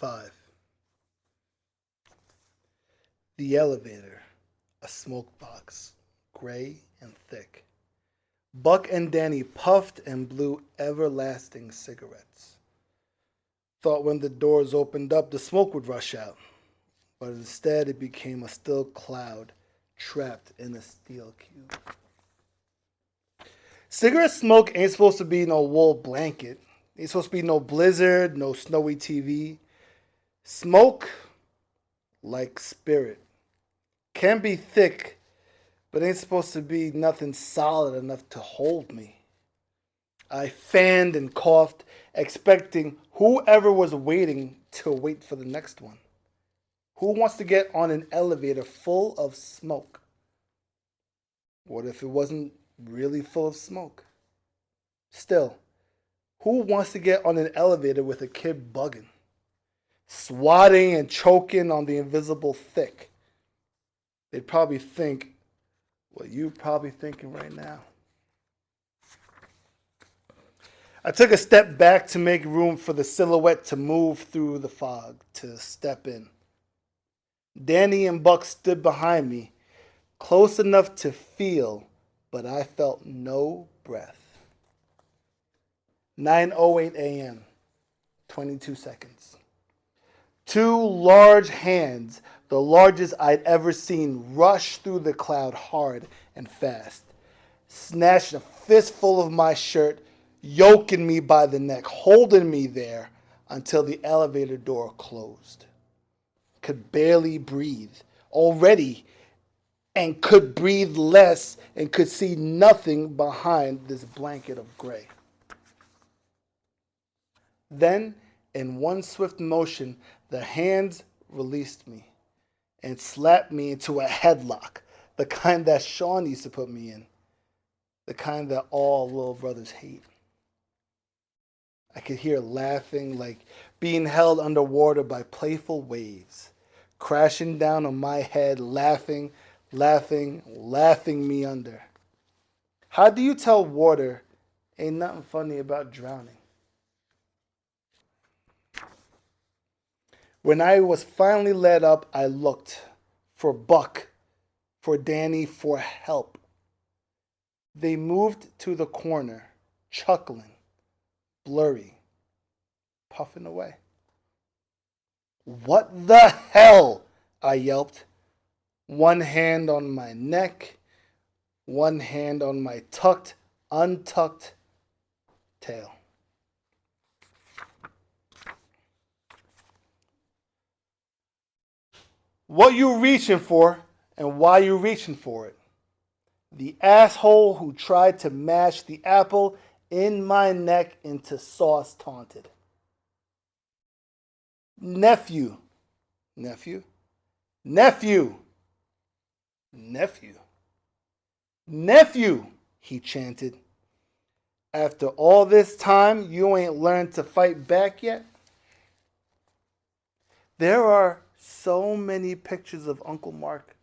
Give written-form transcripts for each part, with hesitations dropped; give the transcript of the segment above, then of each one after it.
5. The elevator, a smoke box, gray and thick. Buck and Danny puffed and blew everlasting cigarettes. Thought when the doors opened up, the smoke would rush out, but instead it became a still cloud trapped in a steel cube. Cigarette smoke ain't supposed to be no wool blanket. Ain't supposed to be no blizzard, no snowy TV. Smoke, like spirit, can be thick, but ain't supposed to be nothing solid enough to hold me. I fanned and coughed, expecting whoever was waiting to wait for the next one. Who wants to get on an elevator full of smoke? What if it wasn't really full of smoke? Still, who wants to get on an elevator with a kid bugging, swatting and choking on the invisible thick? They'd probably think what you're probably thinking right now. I took a step back to make room for the silhouette to move through the fog, to step in. Danny and Buck stood behind me, close enough to feel, but I felt no breath. 9:08 a.m., 22 seconds. Two large hands, the largest I'd ever seen, rushed through the cloud hard and fast, snatched a fistful of my shirt, yoking me by the neck, holding me there until the elevator door closed. Could barely breathe already, and could breathe less, and could see nothing behind this blanket of gray. Then, in one swift motion, the hands released me and slapped me into a headlock, the kind that Sean used to put me in, the kind that all little brothers hate. I could hear laughing like being held underwater by playful waves, crashing down on my head, laughing, laughing me under. How do you tell water ain't nothing funny about drowning? When I was finally let up, I looked for Buck, for Danny, for help. They moved to the corner, chuckling, blurry, puffing away. What the hell? I yelped, one hand on my neck, one hand on my untucked tail. What you reaching for and why you reaching for it? The asshole who tried to mash the apple in my neck into sauce taunted. Nephew, nephew, nephew, nephew, nephew, he chanted. After all this time, you ain't learned to fight back yet? There are so many pictures of Uncle Mark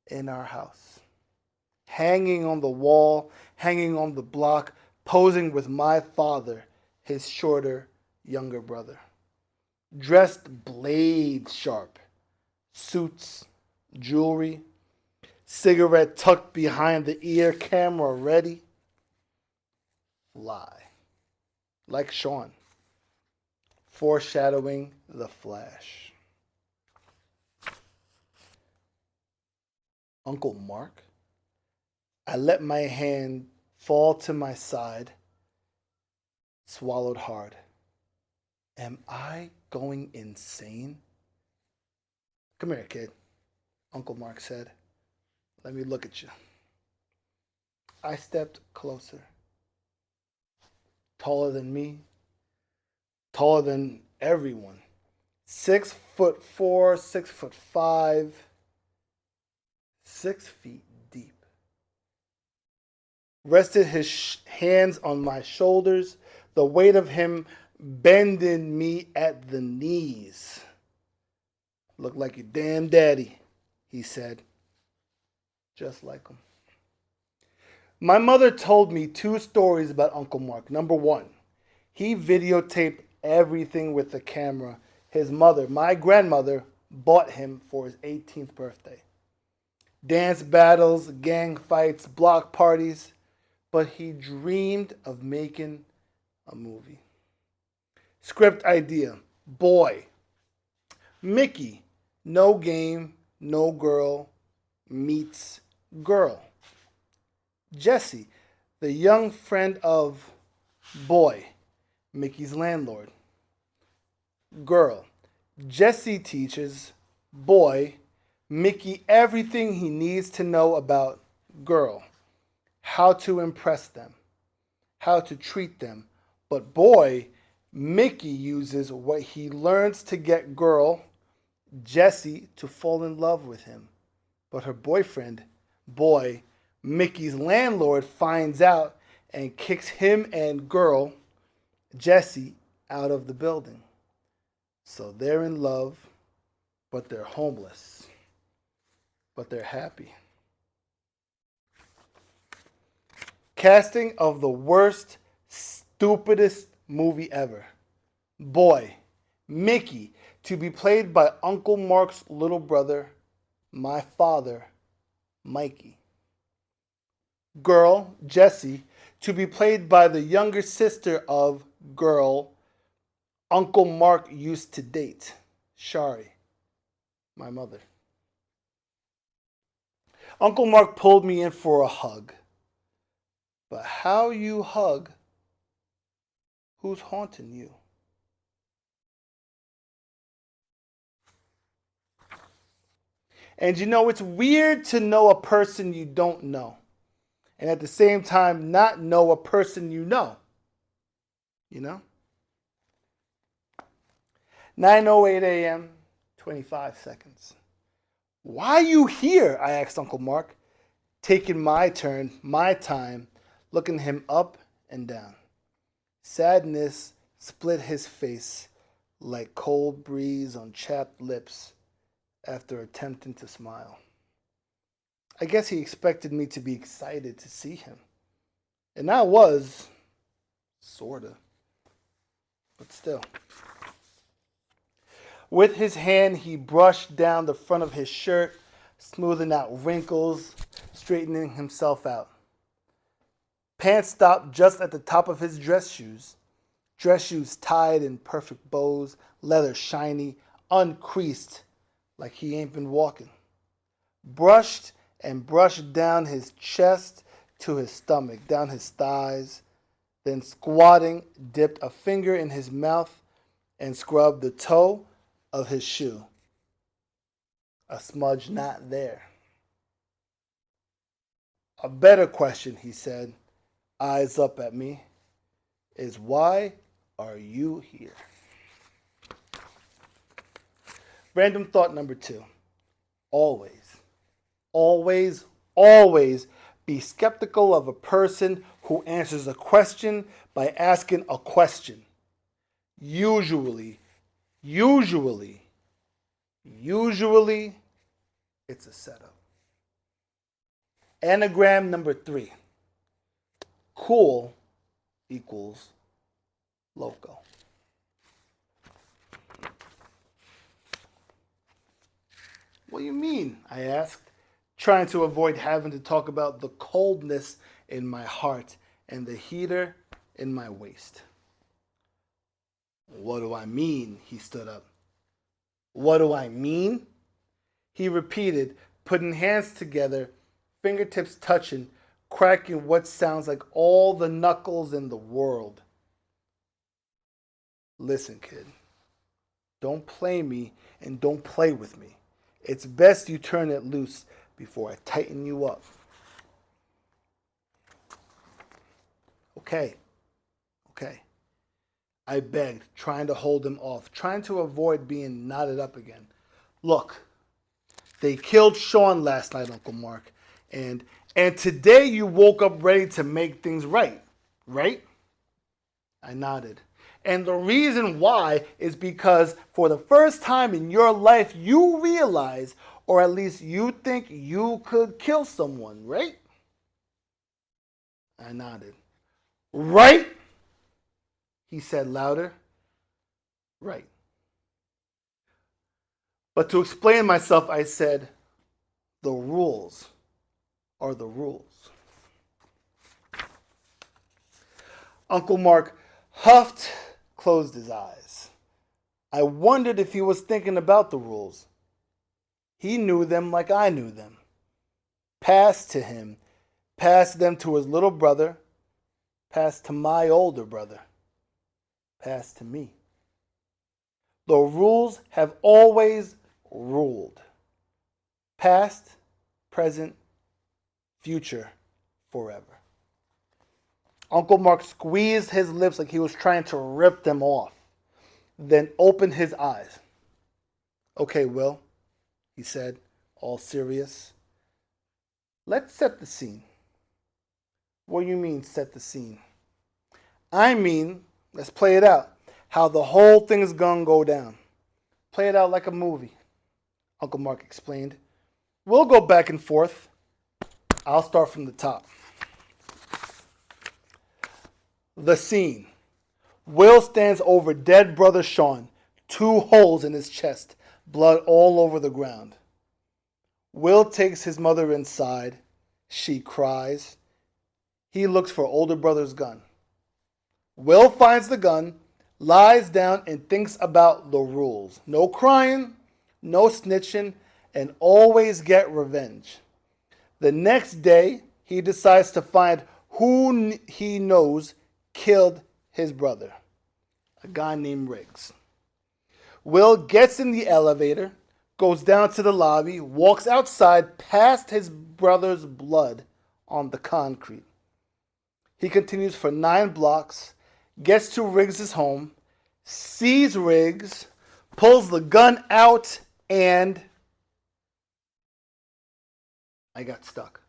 in our house, hanging on the wall, hanging on the block, posing with my father, his shorter, younger brother. Dressed blade sharp, suits, jewelry, cigarette tucked behind the ear, camera ready. Fly, like Sean, foreshadowing the flash. Uncle Mark? I let my hand fall to my side, swallowed hard. Am I going insane? Come here, kid, Uncle Mark said. Let me look at you. I stepped closer. Taller than me, taller than everyone. 6'4", 6'5", 6 feet deep. Rested his hands on my shoulders, the weight of him bending me at the knees. Look like your damn daddy, he said. Just like him. My mother told me 2 stories about Uncle Mark. Number 1, he videotaped everything with the camera, his mother, my grandmother, bought him for his 18th birthday. Dance battles, gang fights, block parties, but he dreamed of making a movie. Script idea: boy, Mickey, no game, no girl, meets girl. Jesse, the young friend of boy, Mickey's landlord. Girl, Jesse teaches boy, Mickey everything he needs to know about girl, how to impress them, how to treat them. But boy, Mickey uses what he learns to get girl, Jesse, to fall in love with him. But her boyfriend, boy, Mickey's landlord, finds out and kicks him and girl, Jesse, out of the building. So they're in love, but they're homeless. But they're happy. Casting of the worst, stupidest movie ever. Boy, Mickey, to be played by Uncle Mark's little brother, my father, Mikey. Girl, Jessie, to be played by the younger sister of girl, Uncle Mark used to date, Shari, my mother. Uncle Mark pulled me in for a hug. But how you hug who's haunting you? And you know, it's weird to know a person you don't know. And at the same time, not know a person you know. You know? 9:08 a.m., 25 seconds. Why you here? I asked Uncle Mark, taking my turn, my time, looking him up and down. Sadness split his face like cold breeze on chapped lips after attempting to smile. I guess he expected me to be excited to see him. And I was, sorta, but still. With his hand, he brushed down the front of his shirt, smoothing out wrinkles, straightening himself out. Pants stopped just at the top of his dress shoes. Dress shoes tied in perfect bows, leather shiny, uncreased, like he ain't been walking. Brushed and brushed down his chest to his stomach, down his thighs, then squatting, dipped a finger in his mouth and scrubbed the toe of his shoe. A smudge not there. A better question, he said, eyes up at me, is why are you here? Random thought number 2. Always, always, always be skeptical of a person who answers a question by asking a question. Usually, usually, it's a setup. Anagram number 3. Cool equals loco. What do you mean? I asked, trying to avoid having to talk about the coldness in my heart and the heater in my waist. What do I mean? He stood up. What do I mean? He repeated, putting hands together, fingertips touching, cracking what sounds like all the knuckles in the world. Listen, kid. Don't play me and don't play with me. It's best you turn it loose before I tighten you up. Okay. I begged, trying to hold him off, trying to avoid being knotted up again. Look, they killed Sean last night, Uncle Mark, and today you woke up ready to make things right, right? I nodded. And the reason why is because for the first time in your life, you realize, or at least you think you could kill someone, right? I nodded. Right? He said louder. Right. But to explain myself, I said, the rules are the rules. Uncle Mark huffed, closed his eyes. I wondered if he was thinking about the rules. He knew them like I knew them. Passed to him, passed them to his little brother, passed to my older brother, passed to me. The rules have always ruled. Past, present, future, forever. Uncle Mark squeezed his lips like he was trying to rip them off, then opened his eyes. Okay, Will, he said, all serious. Let's set the scene. What do you mean, set the scene? I mean, let's play it out. How the whole thing's gonna go down. Play it out like a movie, Uncle Mark explained. We'll go back and forth. I'll start from the top. The scene. Will stands over dead brother Sean, 2 holes in his chest, blood all over the ground. Will takes his mother inside. She cries. He looks for older brother's gun. Will finds the gun, lies down, and thinks about the rules. No crying, no snitching, and always get revenge. The next day, he decides to find who he knows killed his brother, a guy named Riggs. Will gets in the elevator, goes down to the lobby, walks outside past his brother's blood on the concrete. He continues for 9 blocks, gets to Riggs' home, sees Riggs, pulls the gun out, and I got stuck.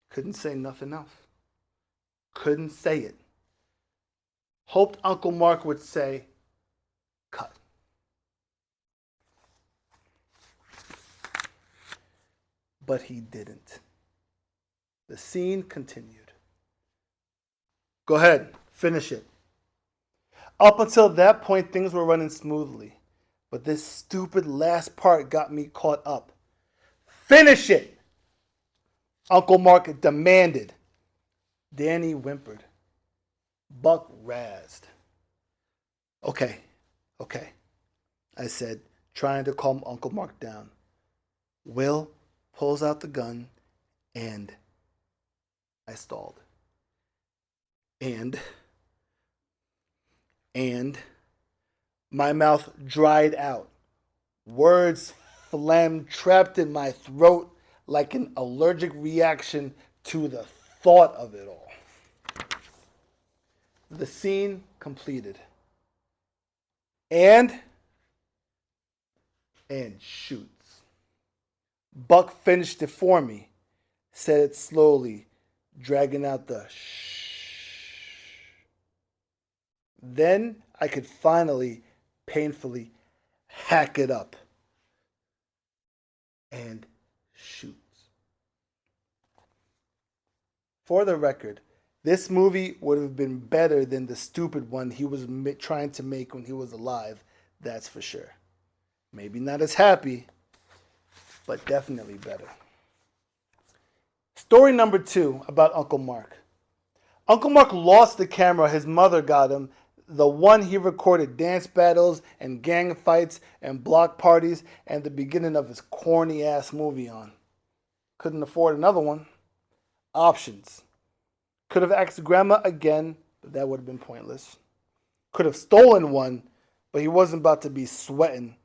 Couldn't say nothing else. Couldn't say it. Hoped Uncle Mark would say, cut. But he didn't. The scene continued. Go ahead, finish it. Up until that point, things were running smoothly. But this stupid last part got me caught up. Finish it! Uncle Mark demanded. Danny whimpered. Buck razzed. Okay, I said, trying to calm Uncle Mark down. Will pulls out the gun, and I stalled. And my mouth dried out. Words phlegm trapped in my throat like an allergic reaction to the thought of it all. The scene completed. And shoots. Buck finished it for me, said it slowly, dragging out the shh. Then I could finally, painfully hack it up. And shoots. For the record, this movie would have been better than the stupid one he was trying to make when he was alive, that's for sure. Maybe not as happy, but definitely better. Story number 2 about Uncle Mark. Uncle Mark lost the camera his mother got him, the one he recorded dance battles and gang fights and block parties and the beginning of his corny ass movie on. Couldn't afford another one. Options. Could have asked Grandma again, but that would have been pointless. Could have stolen one, but he wasn't about to be sweating,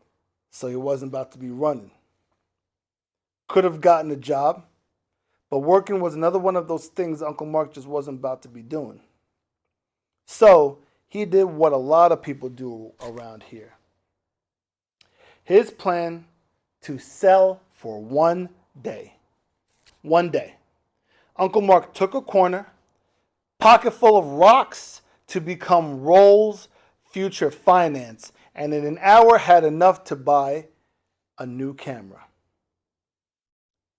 so he wasn't about to be running. Could have gotten a job, but working was another one of those things Uncle Mark just wasn't about to be doing. So he did what a lot of people do around here. His plan to sell for one day. One day. Uncle Mark took a corner, pocket full of rocks to become Rolls Future Finance, and in an hour had enough to buy a new camera.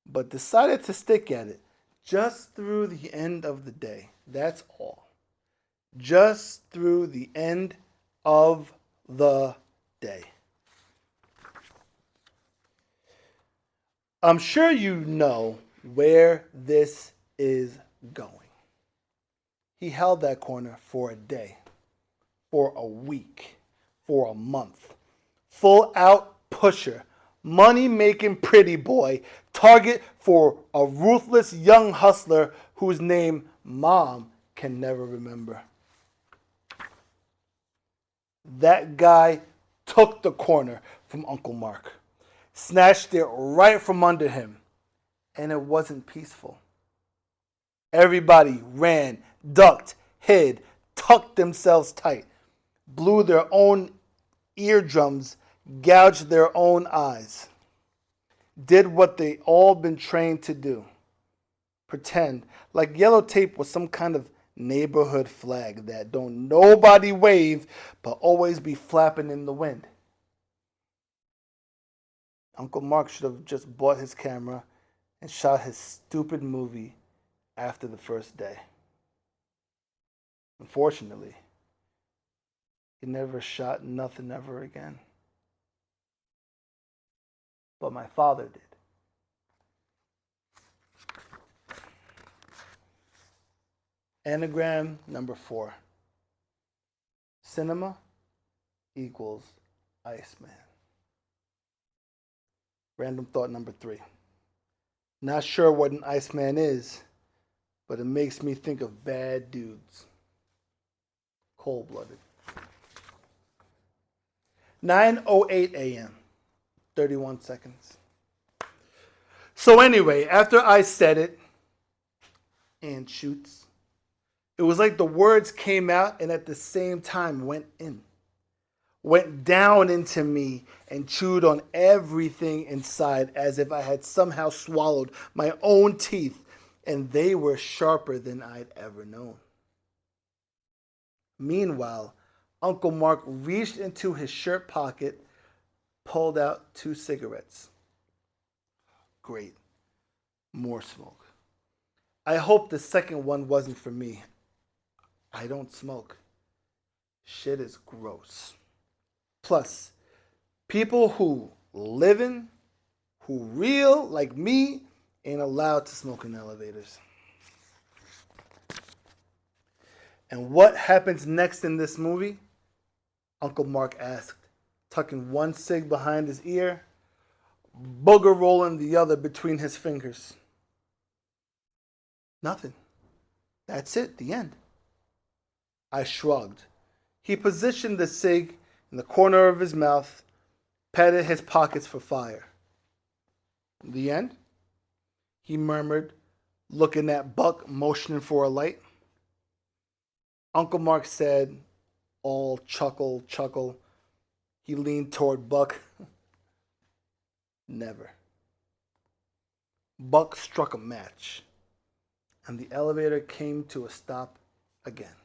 But decided to stick at it just through the end of the day. That's all. Just through the end of the day. I'm sure you know where this is going. He held that corner for a day, for a week, for a month. Full out pusher, money making pretty boy, target for a ruthless young hustler whose name Mom can never remember. That guy took the corner from Uncle Mark, snatched it right from under him, and it wasn't peaceful. Everybody ran, ducked, hid, tucked themselves tight, blew their own eardrums, gouged their own eyes, did what they all been trained to do. Pretend like yellow tape was some kind of neighborhood flag that don't nobody wave but always be flapping in the wind. Uncle Mark should have just bought his camera and shot his stupid movie after the first day. Unfortunately, he never shot nothing ever again. But my father did. Anagram number 4. Cinema equals Iceman. Random thought number 3. Not sure what an Iceman is, but it makes me think of bad dudes. Cold-blooded. 9:08 a.m. 31 seconds. So anyway, after I said it and shoots, it was like the words came out and at the same time went in. Went down into me and chewed on everything inside as if I had somehow swallowed my own teeth, and they were sharper than I'd ever known. Meanwhile, Uncle Mark reached into his shirt pocket, pulled out 2 cigarettes. Great. More smoke. I hope the second one wasn't for me. I don't smoke. Shit is gross. Plus, people who livin', who real like me, ain't allowed to smoke in elevators. And what happens next in this movie? Uncle Mark asked, tucking one cig behind his ear, booger rolling the other between his fingers. Nothing. That's it, the end. I shrugged. He positioned the cig in the corner of his mouth, patted his pockets for fire. The end? He murmured, looking at Buck motioning for a light. Uncle Mark said, all chuckle. He leaned toward Buck. Never. Buck struck a match, and the elevator came to a stop again.